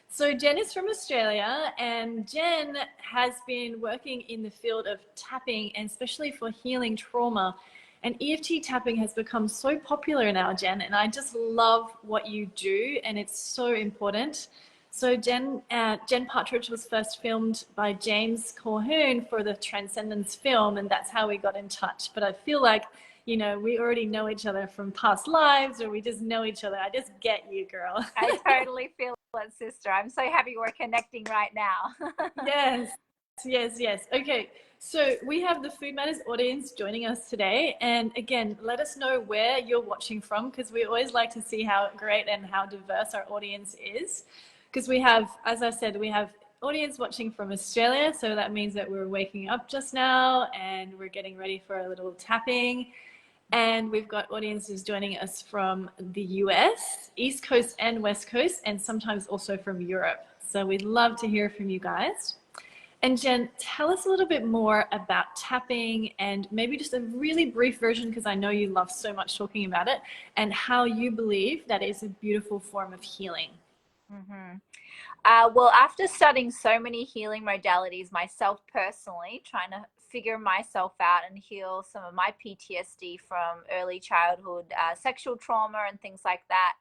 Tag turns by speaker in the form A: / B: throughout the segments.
A: So Jen is from Australia, and Jen has been working in the field of tapping, and especially for healing trauma. And EFT tapping has become so popular now, Jen, and I just love what you do, and it's so important. So Jen Partridge was first filmed by James Colquhoun for the Transcendence film, and that's how we got in touch. But I feel like, we already know each other from past lives, or we just know each other. I just get you, girl.
B: I totally feel it, sister. I'm so happy we're connecting right now.
A: Yes, yes. Okay, so we have the Food Matters audience joining us today. And again, let us know where you're watching from, because we always like to see how great and how diverse our audience is. Because we have, as I said, we have audience watching from Australia. So that means that we're waking up just now and we're getting ready for a little tapping. And we've got audiences joining us from the US, East Coast and West Coast, and sometimes also from Europe. So we'd love to hear from you guys. And Jen, tell us a little bit more about tapping, and maybe just a really brief version, because I know you love so much talking about it, and how you believe that is a beautiful form of healing.
B: Well, after studying so many healing modalities myself personally, trying to figure myself out and heal some of my PTSD from early childhood sexual trauma and things like that,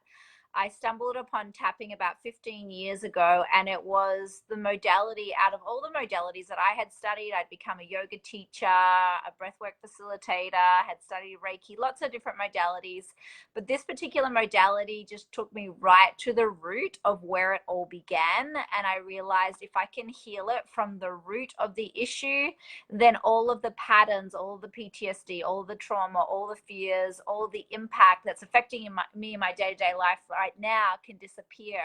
B: I stumbled upon tapping about 15 years ago, and it was the modality out of all the modalities that I had studied. I'd become a yoga teacher, a breathwork facilitator, had studied Reiki, lots of different modalities. But this particular modality just took me right to the root of where it all began. And I realized if I can heal it from the root of the issue, then all of the patterns, all of the PTSD, all of the trauma, all the fears, all the impact that's affecting me in my day-to-day life right now can disappear.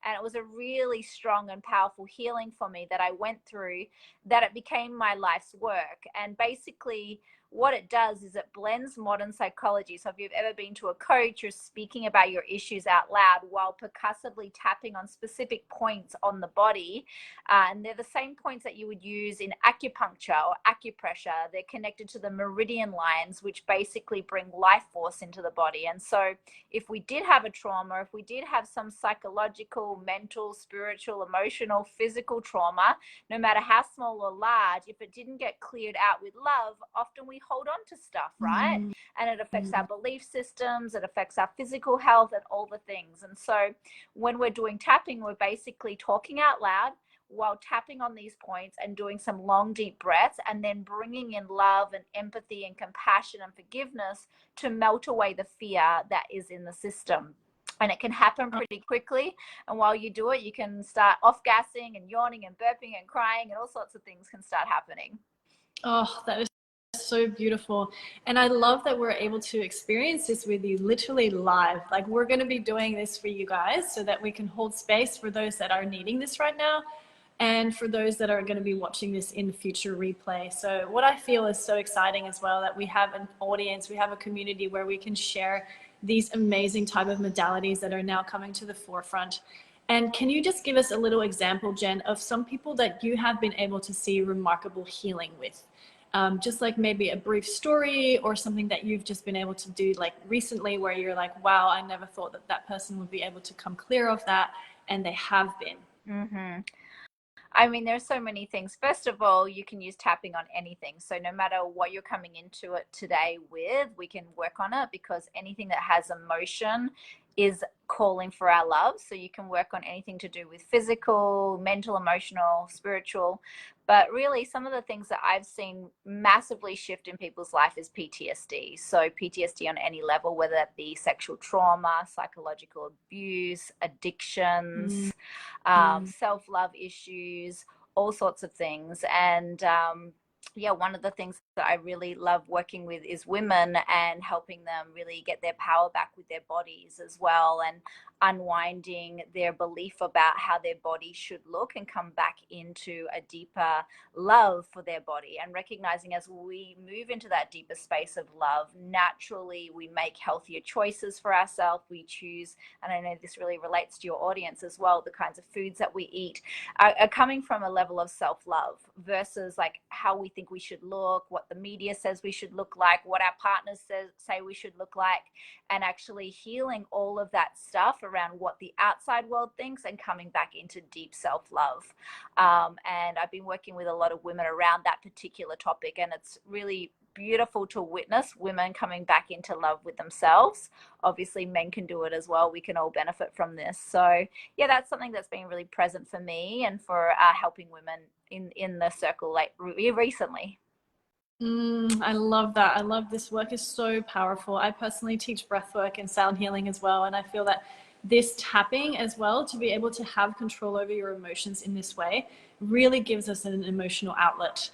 B: And it was a really strong and powerful healing for me that I went through, that it became my life's work. And basically what it does is it blends modern psychology. So if you've ever been to a coach, you're speaking about your issues out loud while percussively tapping on specific points on the body. And they're the same points that you would use in acupuncture or acupressure. They're connected to the meridian lines, which basically bring life force into the body. And so if we did have a trauma, if we did have some psychological, mental, spiritual, emotional, physical trauma, no matter how small or large, if it didn't get cleared out with love, often we hold on to stuff, right? And it affects our belief systems, it affects our physical health and all the things. And so when we're doing tapping, we're basically talking out loud while tapping on these points and doing some long, deep breaths, and then bringing in love and empathy and compassion and forgiveness to melt away the fear that is in the system. And it can happen pretty quickly. And while you do it, you can start off-gassing and yawning and burping and crying, and all sorts of things can start happening.
A: Oh, that is so beautiful. And I love that we're able to experience this with you literally live. Like, we're going to be doing this for you guys so that we can hold space for those that are needing this right now, and for those that are going to be watching this in future replay. So what I feel is so exciting as well, that we have an audience, we have a community where we can share these amazing type of modalities that are now coming to the forefront. And can you just give us a little example, Jen, of some people that you have been able to see remarkable healing with? Just like maybe a brief story or something that you've just been able to do like recently, where you're like, wow, I never thought that that person would be able to come clear of that, and they have been.
B: I mean, there's so many things. First of all, you can use tapping on anything. So no matter what you're coming into it today with, we can work on it, because anything that has emotion is calling for our love. So you can work on anything to do with physical, mental, emotional, spiritual. But really, some of the things that I've seen massively shift in people's life is PTSD. So PTSD on any level, whether that be sexual trauma, psychological abuse, addictions, self-love issues, all sorts of things. And yeah, one of the things that I really love working with is women, and helping them really get their power back with their bodies as well, and unwinding their belief about how their body should look, and come back into a deeper love for their body, and recognizing as we move into that deeper space of love, naturally we make healthier choices for ourselves. We choose, and I know this really relates to your audience as well, the kinds of foods that we eat are coming from a level of self-love versus like how we think we should look, what the media says we should look like, what our partners say we should look like, and actually healing all of that stuff around what the outside world thinks and coming back into deep self-love. And I've been working with a lot of women around that particular topic, and it's really beautiful to witness women coming back into love with themselves. Obviously men can do it as well. We can all benefit from this. So yeah, that's something that's been really present for me and for helping women in the circle recently.
A: I love that. I love this work is so powerful. I personally teach breath work and sound healing as well, and I feel that this tapping as well, to be able to have control over your emotions in this way, really gives us an emotional outlet.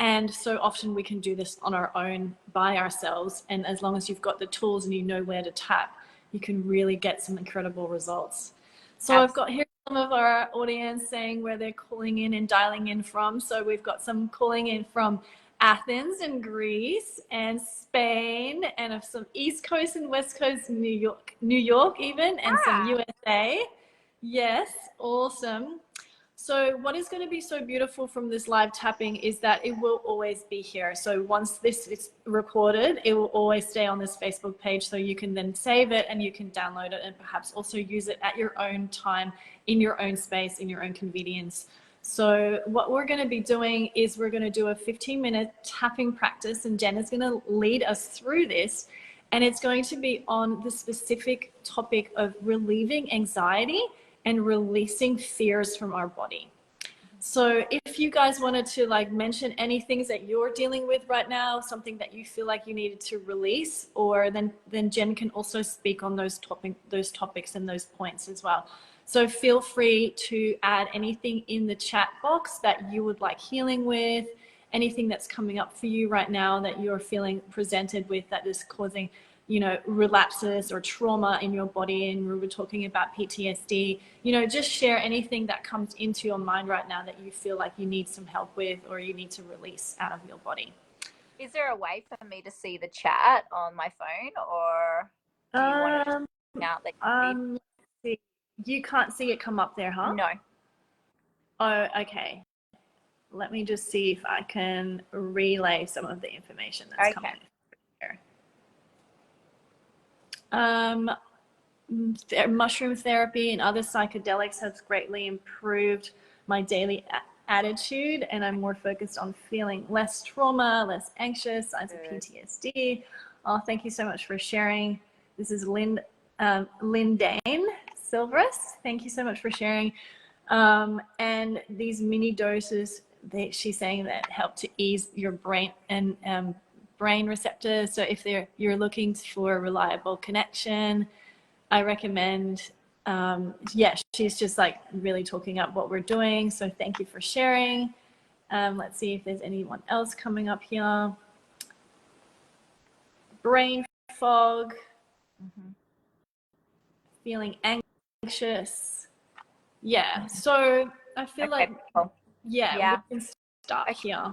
A: And so often we can do this on our own by ourselves. And as long as you've got the tools and you know where to tap, you can really get some incredible results. So I've got here some of our audience saying where they're calling in and dialing in from. So we've got some calling in from Athens and Greece and Spain, and of some East Coast and West Coast, New York even, and some USA. Yes, awesome. So what is going to be so beautiful from this live tapping is that it will always be here. So once this is recorded, it will always stay on this Facebook page, so you can then save it and you can download it and perhaps also use it at your own time, in your own space, in your own convenience. So what we're going to be doing is we're going to do a 15-minute tapping practice, and Jen is going to lead us through this. And it's going to be on the specific topic of relieving anxiety and releasing fears from our body. So if you guys wanted to mention any things that you're dealing with right now, something that you feel like you needed to release, or then Jen can also speak on those topics and those points as well. So feel free to add anything in the chat box that you would like healing with, anything that's coming up for you right now that you're feeling presented with that is causing, relapses or trauma in your body. And we were talking about PTSD, just share anything that comes into your mind right now that you feel like you need some help with or you need to release out of your body.
B: Is there a way for me to see the chat on my phone, or do you want it out there?
A: You can't see it come up there, huh?
B: No.
A: Oh, okay. Let me just see if I can relay some of the information that's coming here. Mushroom therapy and other psychedelics has greatly improved my daily attitude, and I'm more focused on feeling less trauma, less anxious, signs of PTSD. Oh, thank you so much for sharing. This is Lindane Silveris. Thank you so much for sharing. And these mini doses, she's saying that help to ease your brain and brain receptors. So if you're looking for a reliable connection, I recommend, she's just really talking up what we're doing. So thank you for sharing. Let's see if there's anyone else coming up here. Brain fog, feeling anxious. Yeah, so I feel we can start here.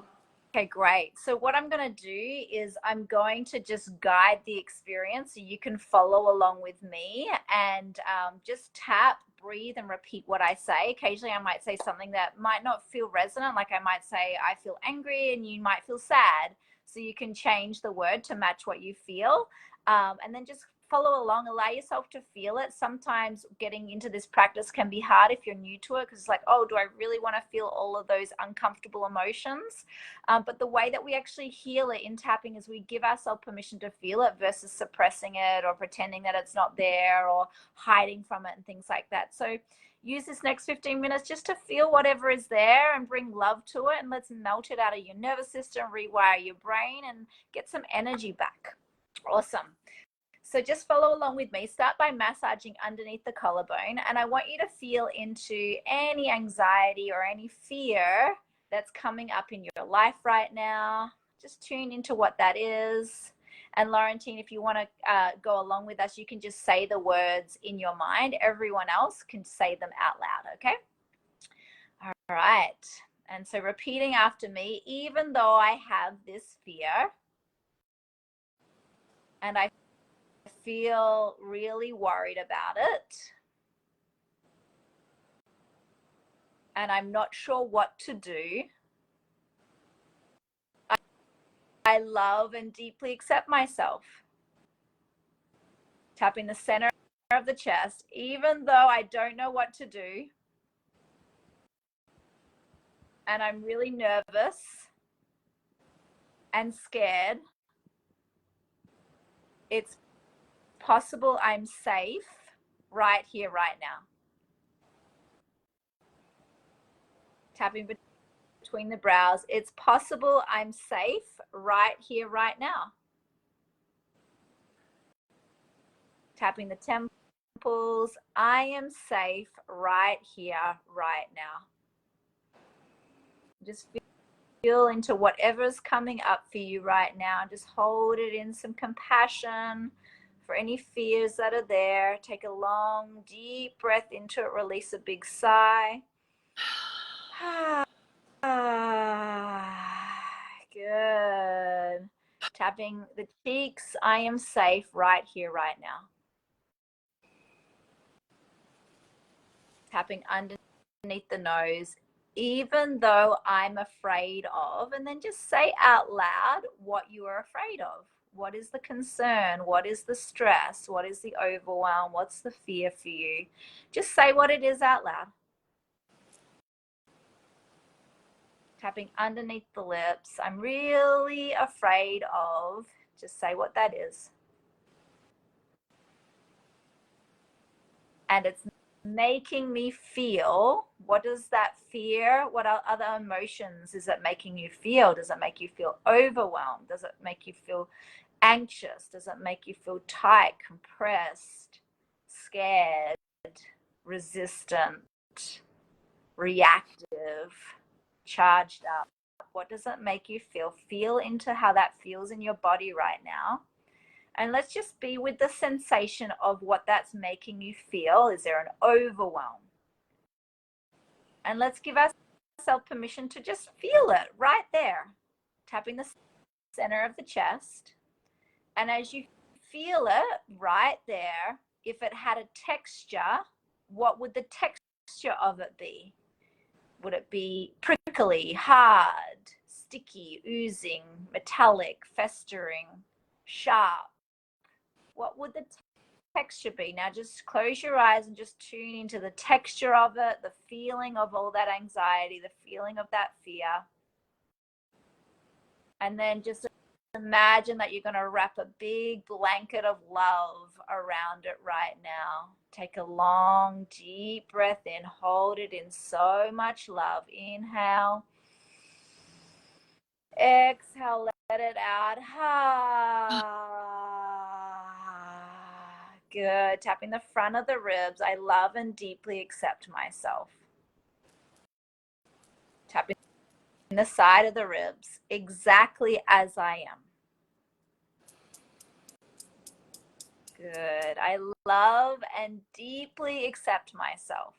B: Okay, great. So what I'm going to do is I'm going to just guide the experience so you can follow along with me, and just tap, breathe, and repeat what I say. Occasionally I might say something that might not feel resonant, like I might say I feel angry and you might feel sad. So you can change the word to match what you feel, and then just follow along, allow yourself to feel it. Sometimes getting into this practice can be hard if you're new to it, because it's like, oh, do I really want to feel all of those uncomfortable emotions? But the way that we actually heal it in tapping is we give ourselves permission to feel it versus suppressing it or pretending that it's not there or hiding from it and things like that. So use this next 15 minutes just to feel whatever is there and bring love to it, and let's melt it out of your nervous system, rewire your brain, and get some energy back. Awesome. So just follow along with me. Start by massaging underneath the collarbone, and I want you to feel into any anxiety or any fear that's coming up in your life right now. Just tune into what that is. And Laurentine, if you want to go along with us, you can just say the words in your mind. Everyone else can say them out loud, okay? All right. And so repeating after me, even though I have this fear and I feel really worried about it, and I'm not sure what to do, love and deeply accept myself. Tapping the center of the chest, even though I don't know what to do and I'm really nervous and scared, it's possible I'm safe right here, right now. Tapping between the brows, it's possible I'm safe right here, right now. Tapping the temples, I am safe right here, right now. Just feel into whatever's coming up for you right now. Just hold it in some compassion for any fears that are there. Take a long, deep breath into it. Release a big sigh. Good. Tapping the cheeks. I am safe right here, right now. Tapping underneath the nose, even though I'm afraid of, and then just say out loud what you are afraid of. What is the concern? What is the stress? What is the overwhelm? What's the fear for you? Just say what it is out loud. Tapping underneath the lips. I'm really afraid of. Just say what that is. And it's making me feel. What does that fear, what other emotions is it making you feel? Does it make you feel overwhelmed? Does it make you feel anxious? Does it make you feel tight, compressed, scared, resistant, reactive, charged up? What does it make you feel? Feel into how that feels in your body right now. And let's just be with the sensation of what that's making you feel. Is there an overwhelm? And let's give ourselves permission to just feel it right there. Tapping the center of the chest. And as you feel it right there, if it had a texture, what would the texture of it be? Would it be prickly, hard, sticky, oozing, metallic, festering, sharp? What would the texture be? Now just close your eyes and just tune into the texture of it, the feeling of all that anxiety, the feeling of that fear. And then just imagine that you're going to wrap a big blanket of love around it right now. Take a long, deep breath in. Hold it in so much love. Inhale. Exhale, let it out. Good. Tapping the front of the ribs. I love and deeply accept myself. Tapping the side of the ribs, exactly as I am. Good. I love and deeply accept myself.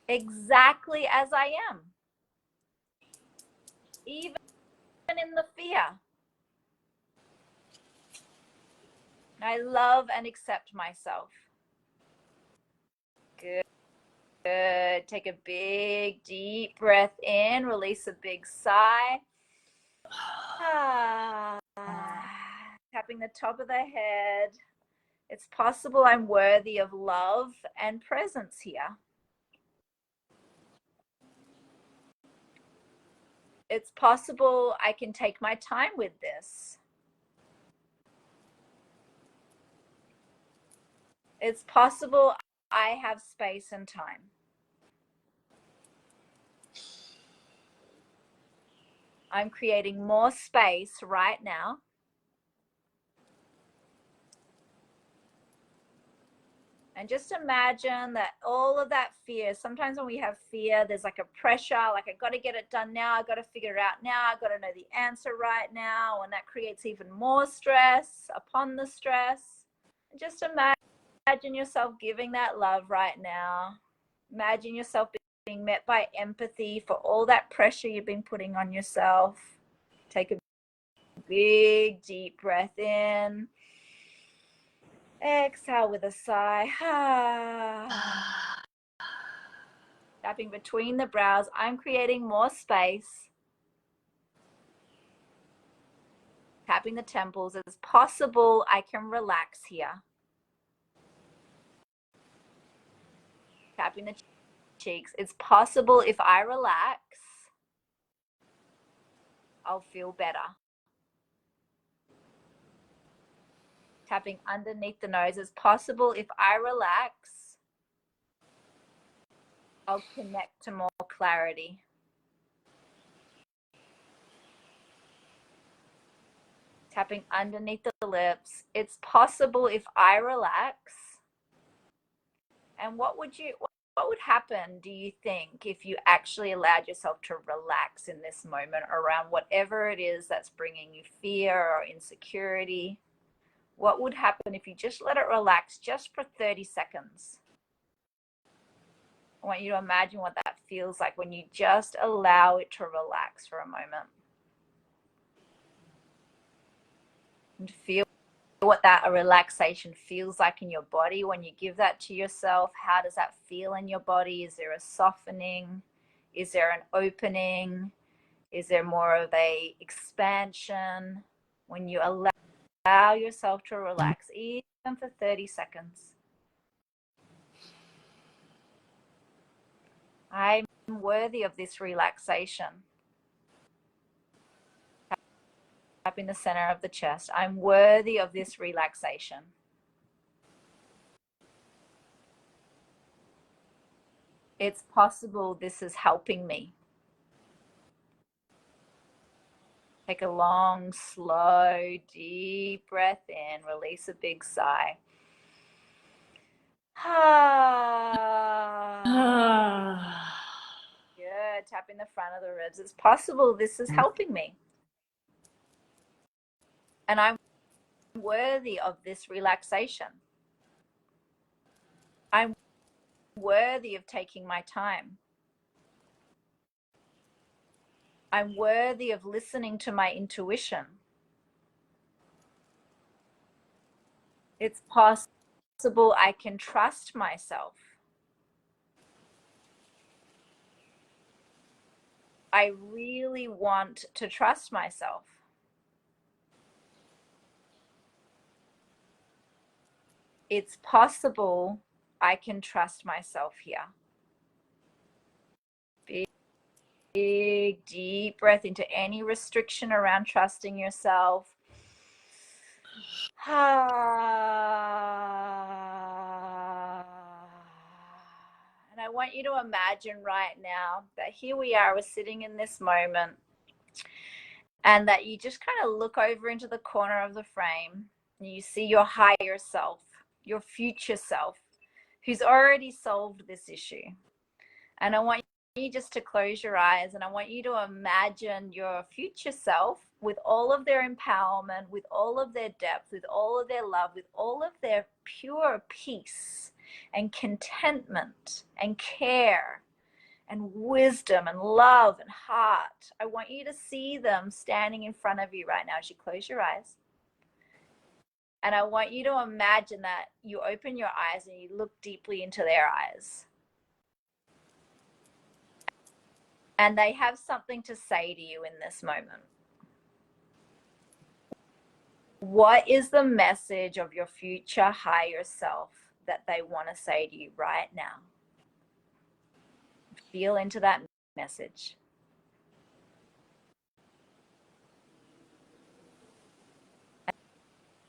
B: Exactly as I am. Even in the fear. I love and accept myself. Good. Good. Take a big, deep breath in. Release a big sigh. Tapping the top of the head. It's possible I'm worthy of love and presence here. It's possible I can take my time with this. It's possible I have space and time. I'm creating more space right now. And just imagine that all of that fear, sometimes when we have fear, there's like a pressure, like I got to get it done now. I got to figure it out now. I got to know the answer right now. And that creates even more stress upon the stress. And just imagine yourself giving that love right now. Imagine yourself being met by empathy for all that pressure you've been putting on yourself. Take a big, deep breath in. Exhale with a sigh. Tapping between the brows. I'm creating more space. Tapping the temples. It's possible I can relax here. Tapping the cheeks. It's possible if I relax, I'll feel better. Tapping underneath the nose. It's possible if I relax, I'll connect to more clarity. Tapping underneath the lips. It's possible if I relax. And what would happen, do you think, if you actually allowed yourself to relax in this moment around whatever it is that's bringing you fear or insecurity? What would happen if you just let it relax just for 30 seconds? I want you to imagine what that feels like when you just allow it to relax for a moment. And feel what that relaxation feels like in your body when you give that to yourself. How does that feel in your body? Is there a softening? Is there an opening? Is there more of a expansion? When you allow yourself to relax, even for 30 seconds. I'm worthy of this relaxation. Tapping the center of the chest. I'm worthy of this relaxation. It's possible this is helping me. Take a long, slow, deep breath in. Release a big sigh. Good. Tapping the front of the ribs. It's possible this is helping me. And I'm worthy of this relaxation. I'm worthy of taking my time. I'm worthy of listening to my intuition. It's possible I can trust myself. I really want to trust myself. It's possible I can trust myself here. Big, deep breath into any restriction around trusting yourself. And I want you to imagine right now that here we are, we're sitting in this moment, and that you just kind of look over into the corner of the frame and you see your higher self, your future self, who's already solved this issue. And I want you just to close your eyes, and I want you to imagine your future self with all of their empowerment, with all of their depth, with all of their love, with all of their pure peace and contentment and care and wisdom and love and heart. I want you to see them standing in front of you right now as you close your eyes. And I want you to imagine that you open your eyes and you look deeply into their eyes. And they have something to say to you in this moment. What is the message of your future higher self that they want to say to you right now? Feel into that message.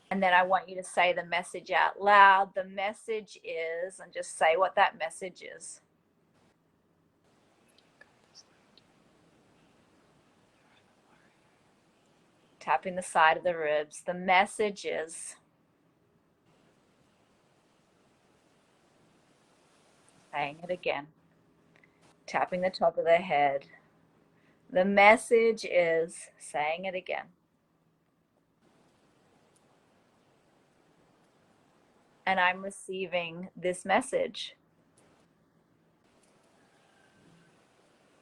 B: And then I want you to say the message out loud. The message is, and just say what that message is. Tapping the side of the ribs. The message is, saying it again. Tapping the top of their head. The message is, saying it again. And I'm receiving this message.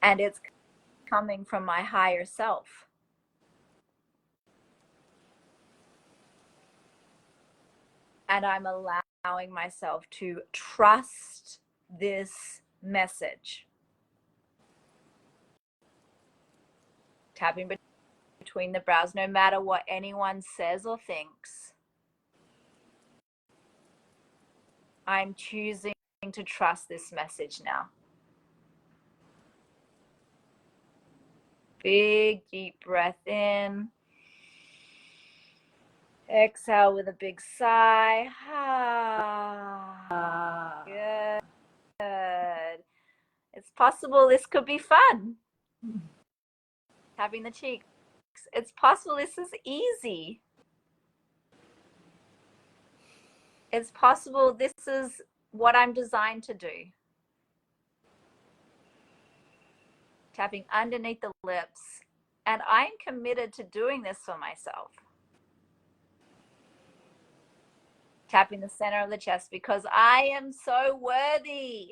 B: And it's coming from my higher self. And I'm allowing myself to trust this message. Tapping between the brows, no matter what anyone says or thinks. I'm choosing to trust this message now. Big, deep breath in. Exhale with a big sigh. Good. It's possible this could be fun. Tapping the cheeks. It's possible this is easy. It's possible this is what I'm designed to do. Tapping underneath the lips. And I'm committed to doing this for myself. Tapping the center of the chest because I am so worthy.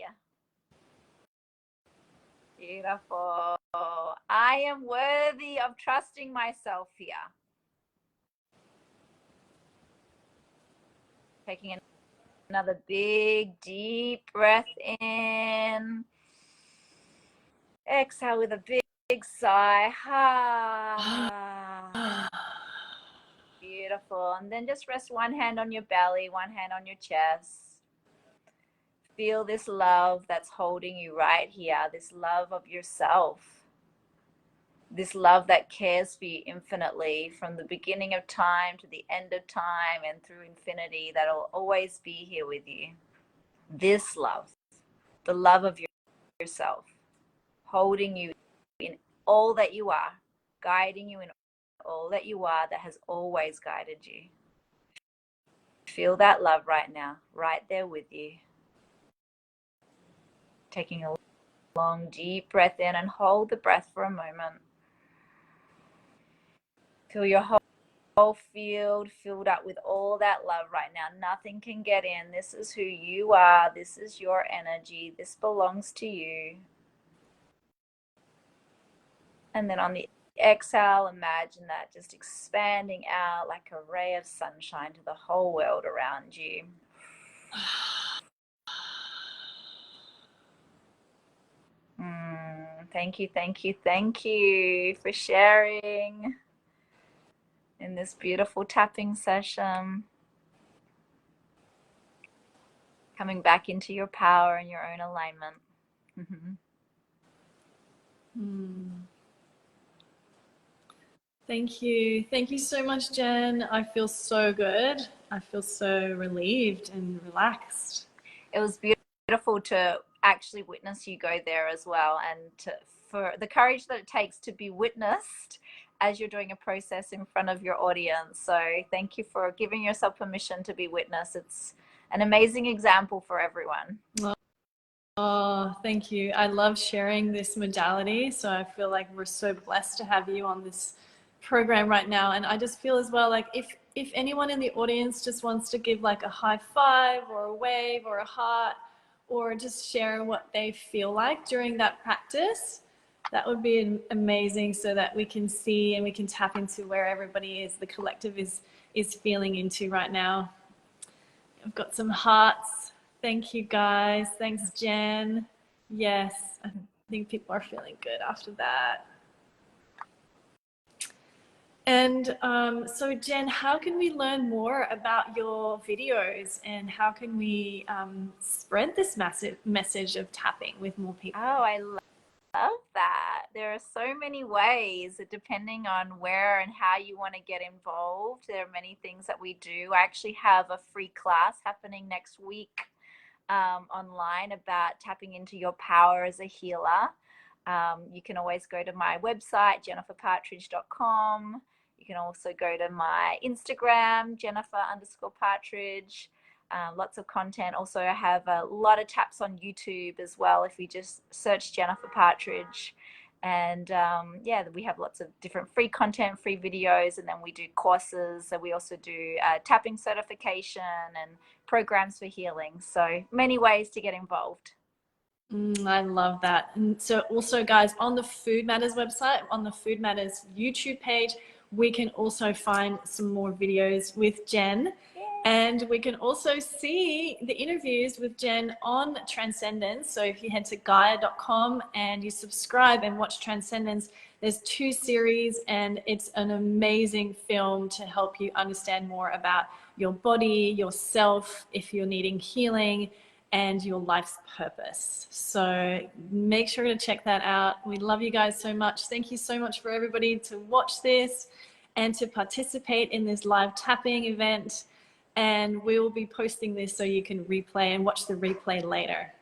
B: Beautiful. I am worthy of trusting myself here. Taking another big, deep breath in. Exhale with a big, big sigh. Beautiful. And then just rest one hand on your belly, one hand on your chest. Feel this love that's holding you right here, this love of yourself, this love that cares for you infinitely from the beginning of time to the end of time and through infinity, that'll always be here with you. This love, the love of yourself, holding you in all that you are, guiding you in all that you are, that has always guided you. Feel that love right now, right there with you. Taking a long, deep breath in and hold the breath for a moment. Feel your whole field filled up with all that love right now. Nothing can get in. This is who you are. This is your energy. This belongs to you. And then on the exhale, imagine that just expanding out like a ray of sunshine to the whole world around you. Thank you, thank you, thank you for sharing in this beautiful tapping session. Coming back into your power and your own alignment.
A: Thank you. Thank you so much, Jen. I feel so good. I feel so relieved and relaxed.
B: It was beautiful to actually witness you go there as well, and for the courage that it takes to be witnessed as you're doing a process in front of your audience. So thank you for giving yourself permission to be witnessed. It's an amazing example for everyone.
A: Oh, thank you. I love sharing this modality. So I feel like we're so blessed to have you on this program right now. And I just feel as well, like if anyone in the audience just wants to give like a high five or a wave or a heart, or just share what they feel like during that practice, that would be amazing, so that we can see and we can tap into where everybody is, the collective is feeling into right now. I've got some hearts. Thank you, guys. Thanks, Jen. Yes, I think people are feeling good after that. And so, Jen, how can we learn more about your videos, and how can we spread this massive message of tapping with more people?
B: Oh, I love that. There are so many ways, depending on where and how you want to get involved. There are many things that we do. I actually have a free class happening next week online about tapping into your power as a healer. You can always go to my website, jenniferpartridge.com. You can also go to my Instagram, Jennifer_Partridge. Lots of content. Also, I have a lot of taps on YouTube as well, if you just search Jennifer Partridge. And yeah, we have lots of different free content, free videos, and then we do courses. So we also do tapping certification and programs for healing. So many ways to get involved.
A: I love that. And so also, guys, on the Food Matters website, on the Food Matters YouTube page, we can also find some more videos with Jen. And we can also see the interviews with Jen on Transcendence. So if you head to Gaia.com and you subscribe and watch Transcendence, there's 2 series and it's an amazing film to help you understand more about your body, yourself, if you're needing healing, and your life's purpose. So make sure to check that out. We love you guys so much. Thank you so much for everybody to watch this and to participate in this live tapping event. And we will be posting this so you can replay and watch the replay later.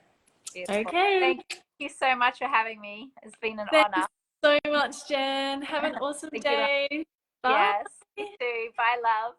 B: Beautiful.
A: Okay.
B: Thank you so much for having me. It's been an
A: Thanks
B: honor.
A: so much, Jen. Have an awesome day. Bye.
B: Yes, you too. Bye, love.